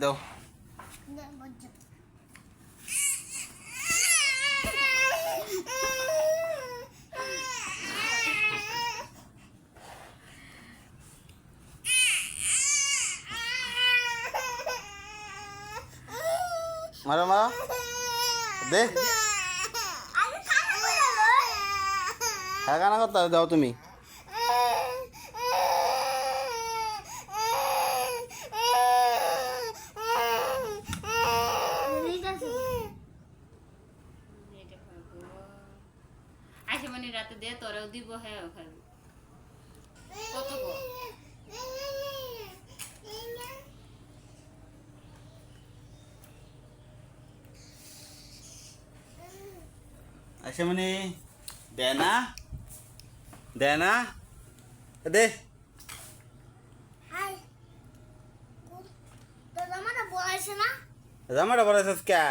দাও মারো মা দে হ্যাঁ কানা করতে দাও তুমি আইসে মানে রাতে দে তোরাও দিব হ্যাঁ খাবি কত গো আচ্ছা মানে দেনা দেনা দে জামাটা পরাইছিস কে